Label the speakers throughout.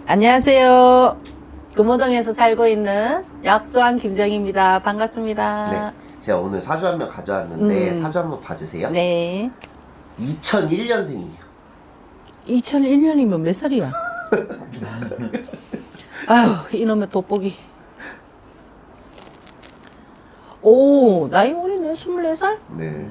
Speaker 1: 안녕하세요. 금호동에서 살고 있는 약수왕 김정희입니다. 반갑습니다.
Speaker 2: 네, 제가 오늘 사주 한 명 가져왔는데 사주 한번 봐주세요.
Speaker 1: 네.
Speaker 2: 2001년생이에요.
Speaker 1: 2001년이면 몇 살이야? 아휴, 이놈의 돋보기. 오, 나이 어리네. 24살?
Speaker 2: 네.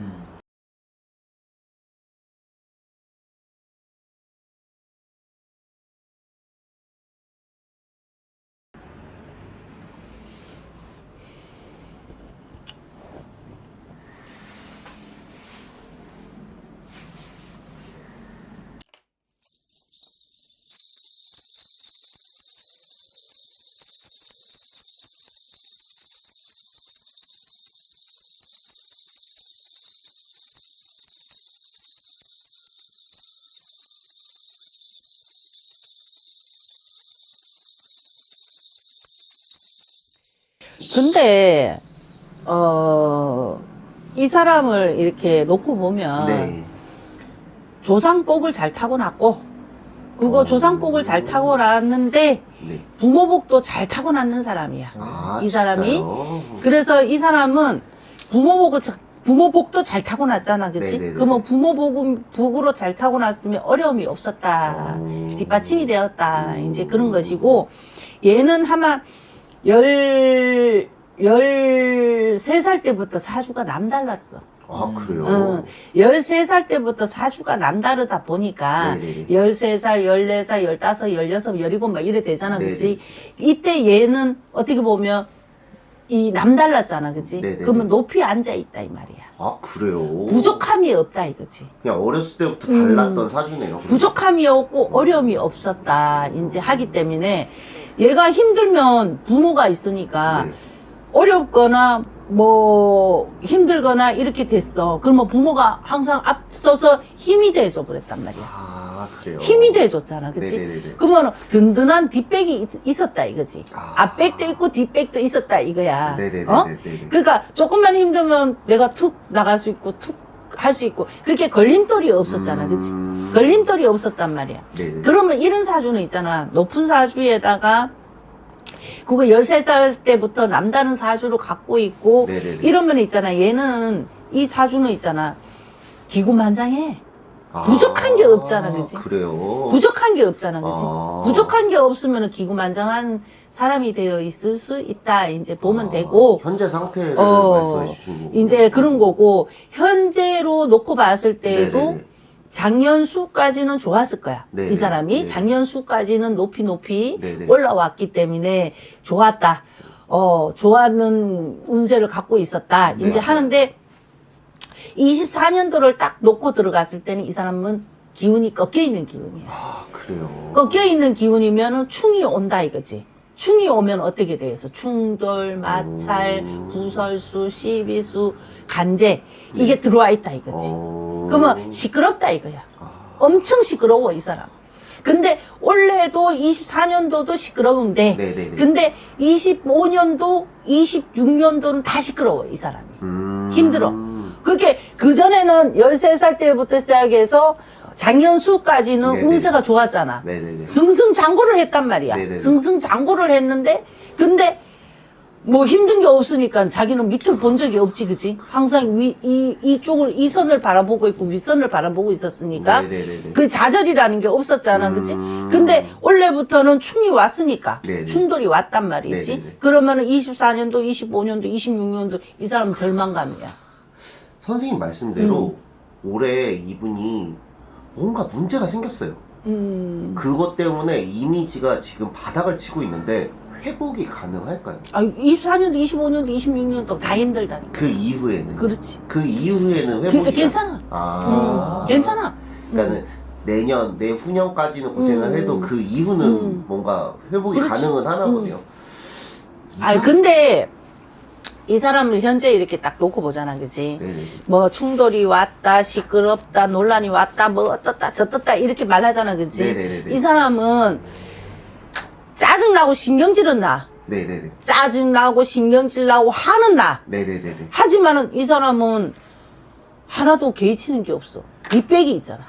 Speaker 1: 근데, 이 사람을 이렇게 놓고 보면,
Speaker 2: 네.
Speaker 1: 조상복을 잘 타고났고, 그거 조상복을 잘 타고났는데,
Speaker 2: 네.
Speaker 1: 부모복도 잘 타고났는 사람이야.
Speaker 2: 아,
Speaker 1: 이 사람이.
Speaker 2: 진짜요?
Speaker 1: 그래서 이 사람은 부모복도 잘 타고났잖아, 그치?
Speaker 2: 네네네네.
Speaker 1: 그러면 부모복으로 잘 타고났으면 어려움이 없었다. 뒷받침이 되었다. 이제 그런 것이고, 얘는 아마 13살 때부터 사주가 남달랐어.
Speaker 2: 아, 그래요?
Speaker 1: 13살 때부터 사주가 남다르다 보니까
Speaker 2: 네네네.
Speaker 1: 13살, 14살, 15, 16, 17 막 이래 되잖아,
Speaker 2: 네네.
Speaker 1: 그치? 이때 얘는 어떻게 보면 이 남달랐잖아, 그치?
Speaker 2: 네네네.
Speaker 1: 그러면 높이 앉아있다, 이 말이야.
Speaker 2: 아, 그래요?
Speaker 1: 부족함이 없다, 이거지.
Speaker 2: 그냥 어렸을 때부터 달랐던 사주네요.
Speaker 1: 부족함이 없고 어려움이 없었다, 이제 하기 때문에 얘가 힘들면 부모가 있으니까
Speaker 2: 네.
Speaker 1: 어렵거나 뭐 힘들거나 이렇게 됐어. 그러면 부모가 항상 앞서서 힘이 돼줘 그랬단 말이야.
Speaker 2: 아, 그래요?
Speaker 1: 힘이 돼줬잖아, 그치?
Speaker 2: 네네네네.
Speaker 1: 그러면 든든한 뒷백이 있었다 이거지.
Speaker 2: 아.
Speaker 1: 앞백도 있고 뒷백도 있었다 이거야.
Speaker 2: 네네네네.
Speaker 1: 어?
Speaker 2: 네네.
Speaker 1: 그러니까 조금만 힘들면 내가 툭 나갈 수 있고 툭 할 수 있고 그렇게 걸림돌이 없었잖아, 그치? 걸림돌이 없었단 말이야.
Speaker 2: 네네.
Speaker 1: 그러면 이런 사주는 있잖아. 높은 사주에다가 그거 13살 때부터 남다른 사주를 갖고 있고
Speaker 2: 네네네.
Speaker 1: 이러면 있잖아. 얘는 이 사주는 있잖아. 기구만장해.
Speaker 2: 아,
Speaker 1: 부족한 게 없잖아, 그치?
Speaker 2: 그래요?
Speaker 1: 부족한 게 없잖아, 그치?
Speaker 2: 아.
Speaker 1: 부족한 게 없으면 기구만장한 사람이 되어 있을 수 있다. 이제 보면 되고.
Speaker 2: 현재 상태를 말씀해 주신 거고.
Speaker 1: 이제 그런 거고 현재로 놓고 봤을 때에도
Speaker 2: 네네네.
Speaker 1: 작년수까지는 좋았을 거야.
Speaker 2: 네네.
Speaker 1: 이 사람이
Speaker 2: 네네.
Speaker 1: 작년수까지는 높이
Speaker 2: 네네.
Speaker 1: 올라왔기 때문에 좋았다. 좋아하는 운세를 갖고 있었다.
Speaker 2: 네.
Speaker 1: 이제 하는데 24년도를 딱 놓고 들어갔을 때는 이 사람은 기운이 꺾여 있는 기운이야.
Speaker 2: 아, 그래요?
Speaker 1: 꺾여 있는 기운이면은 충이 온다 이거지. 충이 오면 어떻게 돼서 충돌, 마찰, 구설수, 시비수, 간제 이게 들어와 있다 이거지. 그러면 시끄럽다 이거야. 엄청 시끄러워 이 사람. 근데 올해도 24년도도 시끄러운데
Speaker 2: 네네네.
Speaker 1: 근데 25년도, 26년도는 다 시끄러워 이 사람이. 힘들어. 그렇게 그전에는 13살 때부터 시작해서 작년수까지는
Speaker 2: 네네.
Speaker 1: 운세가 좋았잖아.
Speaker 2: 네네네.
Speaker 1: 승승장구를 했단 말이야.
Speaker 2: 네네네.
Speaker 1: 승승장구를 했는데 근데 뭐 힘든 게 없으니까 자기는 밑을 본 적이 없지, 그치? 항상 이쪽을, 이 선을 바라보고 있고 윗선을 바라보고 있었으니까.
Speaker 2: 네네네네.
Speaker 1: 그 좌절이라는 게 없었잖아, 그치? 근데 원래부터는 충이 왔으니까.
Speaker 2: 네네.
Speaker 1: 충돌이 왔단 말이지.
Speaker 2: 네네네.
Speaker 1: 그러면은 24년도, 25년도, 26년도 이 사람은 절망감이야.
Speaker 2: 선생님 말씀대로 올해 이분이 뭔가 문제가 생겼어요. 그것 때문에 이미지가 지금 바닥을 치고 있는데 회복이 가능할까요?
Speaker 1: 24년도, 25년도, 26년도 다 힘들다니까.
Speaker 2: 그 이후에는?
Speaker 1: 그렇지.
Speaker 2: 그 이후에는 회복이
Speaker 1: 괜찮아. 괜찮아.
Speaker 2: 그러니까는 내년, 내후년까지는 고생을 해도 그 이후는 뭔가 회복이
Speaker 1: 그렇지.
Speaker 2: 가능은 하나 보네요.
Speaker 1: 근데 이 사람을 현재 이렇게 딱 놓고 보잖아, 그치?
Speaker 2: 네네.
Speaker 1: 뭐 충돌이 왔다, 시끄럽다, 논란이 왔다, 뭐 어떻다, 저떻다 이렇게 말하잖아, 그치?
Speaker 2: 네네네네.
Speaker 1: 이 사람은 짜증나고 신경질은 나.
Speaker 2: 네네네.
Speaker 1: 짜증나고 신경질 나고 화는 나.
Speaker 2: 네네네네.
Speaker 1: 하지만은 이 사람은 하나도 개의치는 게 없어. 뒷백이 있잖아.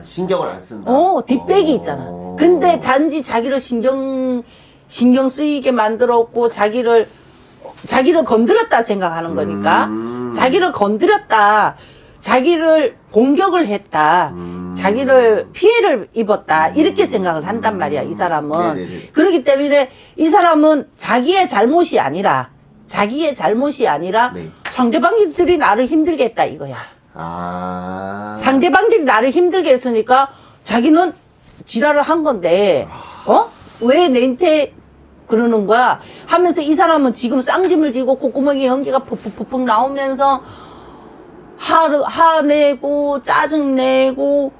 Speaker 2: 신경을 안 쓴다.
Speaker 1: 뒷백이 있잖아. 근데 단지 자기를 신경 쓰이게 만들었고 자기를 건드렸다 생각하는 거니까 자기를 건드렸다, 자기를 공격을 했다, 자기를 피해를 입었다 이렇게 생각을 한단 말이야 이 사람은.
Speaker 2: 네네네.
Speaker 1: 그렇기 때문에 이 사람은 자기의 잘못이 아니라
Speaker 2: 네.
Speaker 1: 상대방들이 나를 힘들게 했다 이거야.
Speaker 2: 아.
Speaker 1: 상대방들이 나를 힘들게 했으니까 자기는 지랄을 한 건데, 왜 내한테 그러는 거야? 하면서 이 사람은 지금 쌍짐을 지고 콧구멍에 연기가 푹푹푹 나오면서 화내고 짜증내고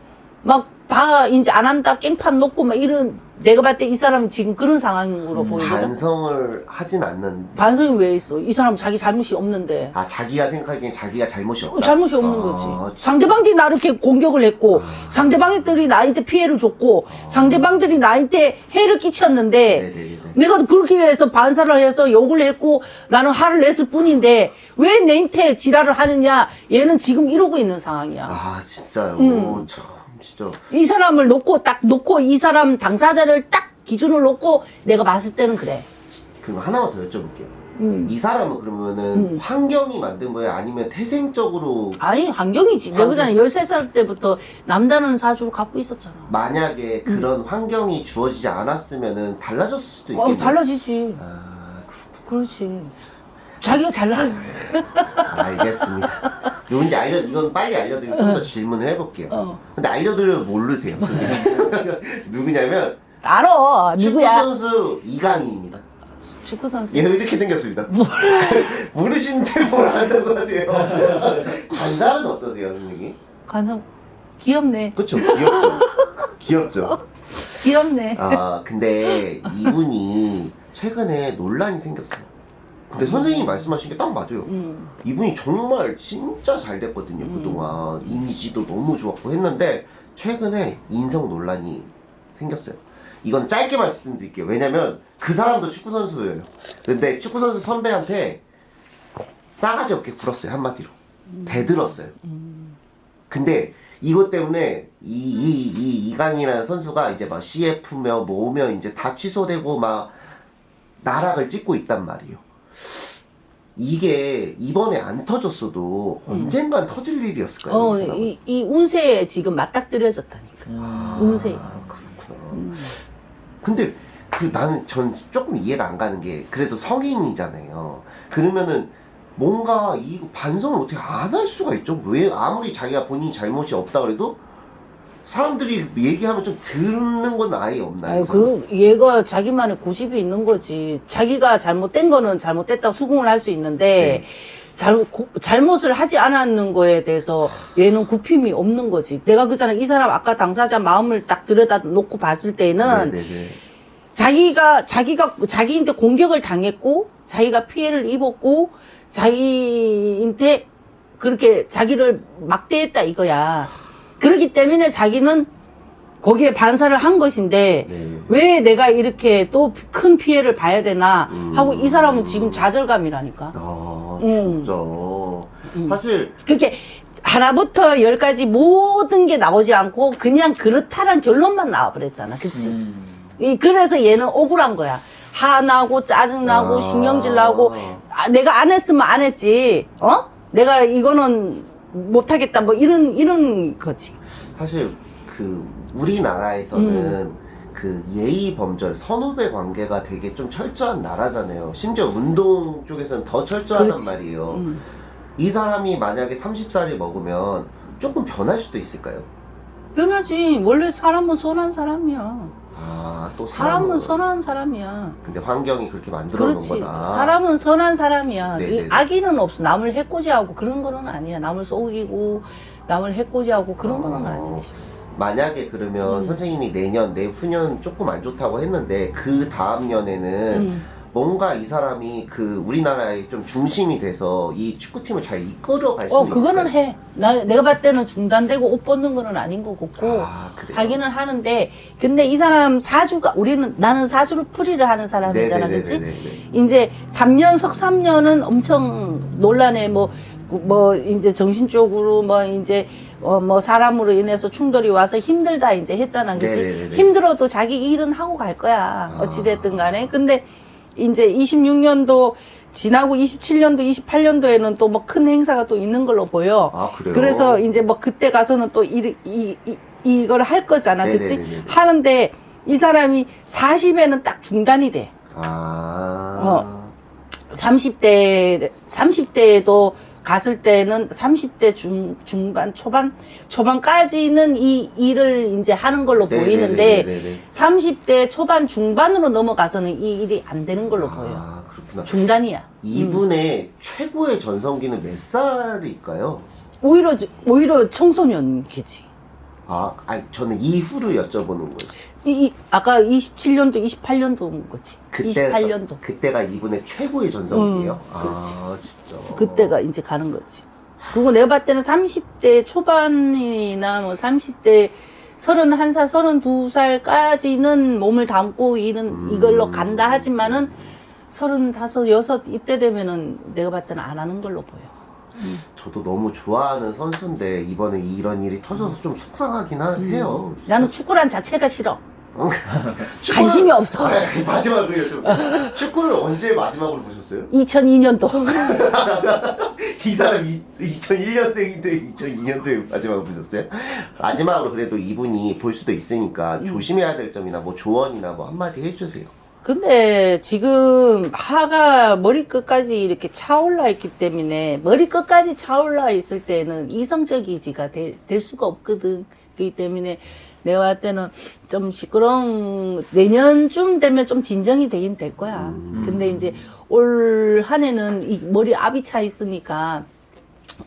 Speaker 1: 막 다 이제 안 한다 깽판 놓고 막 이런, 내가 봤을 때 이 사람은 지금 그런 상황인 거로 보이거든.
Speaker 2: 반성을 하진 않는.
Speaker 1: 반성이 왜 있어? 이 사람 자기 잘못이 없는데.
Speaker 2: 아, 자기가 생각하기엔 자기가 잘못이 없다.
Speaker 1: 잘못이 없는 거지. 상대방들이 나를 이렇게 공격을 했고, 상대방들이 나한테 피해를 줬고, 상대방들이 나한테 해를 끼쳤는데,
Speaker 2: 네네네.
Speaker 1: 내가 그렇게 해서 반사를 해서 욕을 했고, 나는 화를 냈을 뿐인데, 왜 내한테 지랄을 하느냐? 얘는 지금 이러고 있는 상황이야.
Speaker 2: 아, 진짜요. 참, 진짜.
Speaker 1: 이 사람을 놓고, 이 사람 당사자를 딱 기준을 놓고, 내가 봤을 때는 그래.
Speaker 2: 그럼 하나만 더 여쭤볼게요. 이 사람은 그러면은 환경이 만든 거예요? 아니면 태생적으로
Speaker 1: 아니, 환경이지. 내가 그잖아. 13살 때부터 남다른 사주를 갖고 있었잖아.
Speaker 2: 만약에 그런 환경이 주어지지 않았으면은 달라졌을 수도 있겠네요.
Speaker 1: 달라지지.
Speaker 2: 아,
Speaker 1: 그렇지. 자기가 잘나.
Speaker 2: 알겠습니다. 누군지 이건 빨리 알려드리고 좀 더 질문을 해볼게요. 근데 알려드리면 모르세요, 선생님. 누구냐면
Speaker 1: 알아. 누구야?
Speaker 2: 축구선수 이강인입니다.
Speaker 1: 축구 선수.
Speaker 2: 얘는 이렇게 생겼습니다. 모르시는데 뭘 안다고 하세요. 관상은 어떠세요, 선생님?
Speaker 1: 관상 귀엽네.
Speaker 2: 그쵸? 귀엽죠? 귀엽죠?
Speaker 1: 귀엽네.
Speaker 2: 아, 근데 이분이 최근에 논란이 생겼어요. 근데 선생님이 말씀하신 게 딱 맞아요. 이분이 정말 진짜 잘 됐거든요, 그동안. 이미지도 너무 좋았고 했는데, 최근에 인성 논란이 생겼어요. 이건 짧게 말씀드릴게요. 왜냐면, 그 사람도 축구선수예요. 근데 축구선수 선배한테 싸가지 없게 굴었어요, 한마디로. 대들었어요. 근데, 이것 때문에, 이강이라는 선수가 이제 막 CF며 뭐며 이제 다 취소되고 막, 나락을 찍고 있단 말이에요. 이게 이번에 안 터졌어도 언젠간 터질 일이었을까요? 이 사람은?
Speaker 1: 이 운세에 지금 맞닥뜨려졌다니까. 운세.
Speaker 2: 그렇구나. 근데 전 조금 이해가 안 가는 게, 그래도 성인이잖아요. 그러면은 뭔가 이 반성을 어떻게 안 할 수가 있죠? 왜 아무리 자기가 본인이 잘못이 없다 그래도 사람들이 얘기하면 좀 듣는 건 아예 없나요?
Speaker 1: 아유, 얘가 자기만의 고집이 있는 거지. 자기가 잘못된 거는 잘못됐다고 수긍을 할 수 있는데, 잘못을 하지 않았는 거에 대해서 얘는 굽힘이 없는 거지. 내가 그잖아. 이 사람 아까 당사자 마음을 딱 들여다 놓고 봤을 때는,
Speaker 2: 네네네.
Speaker 1: 자기한테 공격을 당했고, 자기가 피해를 입었고, 자기한테 그렇게 자기를 막대했다 이거야. 그렇기 때문에 자기는 거기에 반사를 한 것인데,
Speaker 2: 네.
Speaker 1: 왜 내가 이렇게 또 큰 피해를 봐야 되나 하고 이 사람은 지금 좌절감이라니까.
Speaker 2: 아, 진짜. 사실,
Speaker 1: 그렇게 하나부터 열까지 모든 게 나오지 않고 그냥 그렇다란 결론만 나와버렸잖아. 그치? 그래서 얘는 억울한 거야. 화나고 짜증나고 신경질 나고, 내가 안 했으면 안 했지. 내가 이거는 못하겠다. 뭐 이런 거지.
Speaker 2: 사실 우리나라에서는 그 예의 범절 선후배 관계가 되게 좀 철저한 나라잖아요. 심지어 운동 쪽에서는 더 철저하단
Speaker 1: 그렇지.
Speaker 2: 말이에요. 이 사람이 만약에 30살이 먹으면 조금 변할 수도 있을까요?
Speaker 1: 변하지. 원래 사람은 선한 사람이야.
Speaker 2: 아, 또
Speaker 1: 사람은 선한 사람이야.
Speaker 2: 근데 환경이 그렇게 만들어 놓은
Speaker 1: 그렇지.
Speaker 2: 거다.
Speaker 1: 사람은 선한 사람이야.
Speaker 2: 네네네.
Speaker 1: 악의는 없어. 남을 해코지하고 그런 거는 아니야. 남을 속이고 남을 해코지하고 그런 거는 아니지.
Speaker 2: 만약에 그러면 선생님이 내후년 조금 안 좋다고 했는데 그 다음 년에는 뭔가 이 사람이 우리나라의 좀 중심이 돼서 이 축구팀을 잘 이끌어 갈 수 있을까요?
Speaker 1: 그거는 해. 내가 봤을 때는 중단되고 옷 벗는 거는 아닌 것 같고,
Speaker 2: 그래요?
Speaker 1: 하기는 하는데, 근데 이 사람 나는 사주를 풀이를 하는 사람이잖아, 그치?
Speaker 2: 네네네네네.
Speaker 1: 이제 3년, 석 3년은 엄청 논란에 뭐 이제 정신적으로 뭐 이제 뭐 사람으로 인해서 충돌이 와서 힘들다 이제 했잖아, 그치?
Speaker 2: 네네네네.
Speaker 1: 힘들어도 자기 일은 하고 갈 거야, 어찌됐든 간에. 근데 이제 26년도 지나고 27년도, 28년도에는 또 뭐 큰 행사가 또 있는 걸로 보여.
Speaker 2: 아, 그래요?
Speaker 1: 그래서 이제 뭐 그때 가서는 또 이걸 할 거잖아, 그치?
Speaker 2: 네네네네.
Speaker 1: 하는데 이 사람이 40에는 딱 중단이 돼.
Speaker 2: 아.
Speaker 1: 30대에도 갔을 때는 30대 중반, 초반까지는 이 일을 이제 하는 걸로 보이는데,
Speaker 2: 네네네네네.
Speaker 1: 30대 초반 중반으로 넘어가서는 이 일이 안 되는 걸로 보여.
Speaker 2: 아, 그렇구나.
Speaker 1: 중단이야.
Speaker 2: 이분의 최고의 전성기는 몇 살일까요?
Speaker 1: 오히려 청소년기지.
Speaker 2: 아, 아니, 저는 이후를 여쭤보는 거지.
Speaker 1: 아까 27년도, 28년도인 거지. 28년도.
Speaker 2: 그때가 이분의 최고의 전성기예요?
Speaker 1: 그렇지.
Speaker 2: 아, 진짜.
Speaker 1: 그때가 이제 가는 거지. 그리고 내가 봤을 때는 30대 초반이나 뭐 30대 31살, 32살까지는 몸을 담고 이걸로 간다 하지만은 35, 6 이때 되면은 내가 봤을 때는 안 하는 걸로 보여.
Speaker 2: 저도 너무 좋아하는 선수인데 이번에 이런 일이 터져서 좀 속상하긴 해요.
Speaker 1: 나는 축구란 자체가 싫어.
Speaker 2: 축구를-
Speaker 1: 관심이 없어.
Speaker 2: 아, 마지막으로 좀 축구를 언제 마지막으로 보셨어요?
Speaker 1: 2002년도.
Speaker 2: 이 사람 2001년생인데 2002년도에 마지막으로 보셨어요? 마지막으로 그래도 이분이 볼 수도 있으니까 조심해야 될 점이나 뭐 조언이나 뭐 한마디 해주세요.
Speaker 1: 근데 지금 하가 머리끝까지 이렇게 차올라 있기 때문에 머리끝까지 차올라 있을 때는 이성적이지가 될 수가 없거든. 그렇기 때문에 내가 봤을 때는 좀 시끄러운 내년쯤 되면 좀 진정이 되긴 될 거야. 근데 이제 올 한 해는 이 머리 압이 차 있으니까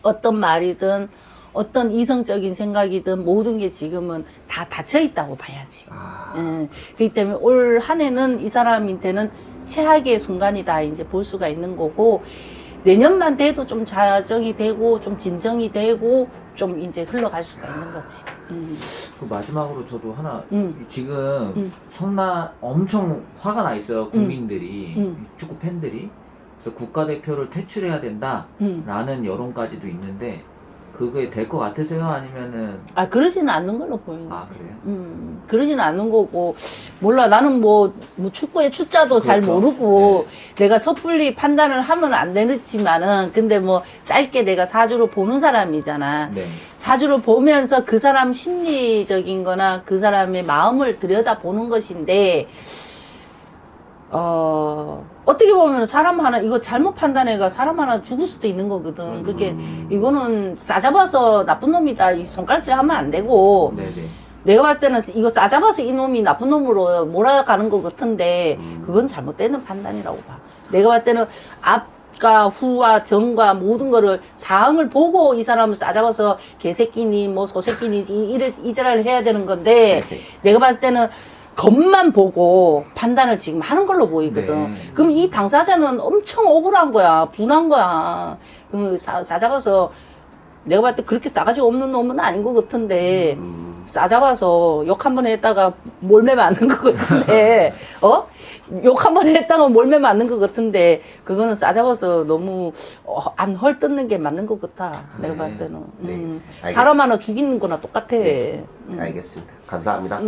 Speaker 1: 어떤 말이든 어떤 이성적인 생각이든 모든 게 지금은 다 닫혀 있다고 봐야지. 그렇기 때문에 올 한 해는 이 사람한테는 최악의 순간이다 이제 볼 수가 있는 거고, 내년만 돼도 좀 자정이 되고 좀 진정이 되고 좀 이제 흘러갈 수가 있는 거지.
Speaker 3: 그 마지막으로 저도 하나 지금
Speaker 1: 음.
Speaker 3: 엄청 화가 나 있어요, 국민들이, 축구 팬들이. 그래서 국가대표를 퇴출해야 된다라는 여론까지도 있는데 그게 될 것 같으세요? 아니면은
Speaker 1: 그러지는 않는 걸로 보이는.
Speaker 3: 그래요?
Speaker 1: 그러지는 않는 거고, 몰라. 나는 뭐 축구의 추자도 잘
Speaker 3: 그렇죠.
Speaker 1: 모르고, 내가 섣불리 판단을 하면 안 되지만은, 근데 뭐 짧게 내가 사주를 보는 사람이잖아.
Speaker 3: 네.
Speaker 1: 사주를 보면서 그 사람 심리적인 거나 그 사람의 마음을 들여다보는 것인데, 어떻게 보면 사람 하나, 이거 잘못 판단해가 사람 하나 죽을 수도 있는 거거든. 그게, 이거는 싸잡아서 나쁜 놈이다. 이 손가락질 하면 안 되고,
Speaker 3: 네네.
Speaker 1: 내가 봤을 때는 이거 싸잡아서 이 놈이 나쁜 놈으로 몰아가는 것 같은데, 그건 잘못되는 판단이라고 봐. 내가 봤을 때는 앞과 후와 전과 모든 거를 상황을 보고 이 사람을 싸잡아서 개새끼니 뭐 소새끼니 이자를 해야 되는 건데, 내가 봤을 때는 겉만 보고 판단을 지금 하는 걸로 보이거든.
Speaker 3: 네.
Speaker 1: 그럼 이 당사자는 엄청 억울한 거야. 분한 거야. 그 싸잡아서 내가 봤을 때 그렇게 싸가지 없는 놈은 아닌 것 같은데, 싸잡아서 욕 한 번 했다가 몰매 맞는 것 같은데, 욕 한 번 했다가 몰매 맞는 것 같은데, 그거는 싸잡아서 너무 안 헐뜯는 게 맞는 것 같아. 내가 봤을 때는.
Speaker 2: 네.
Speaker 1: 사람 하나 죽이는 거나 똑같아.
Speaker 2: 알겠습니다. 감사합니다.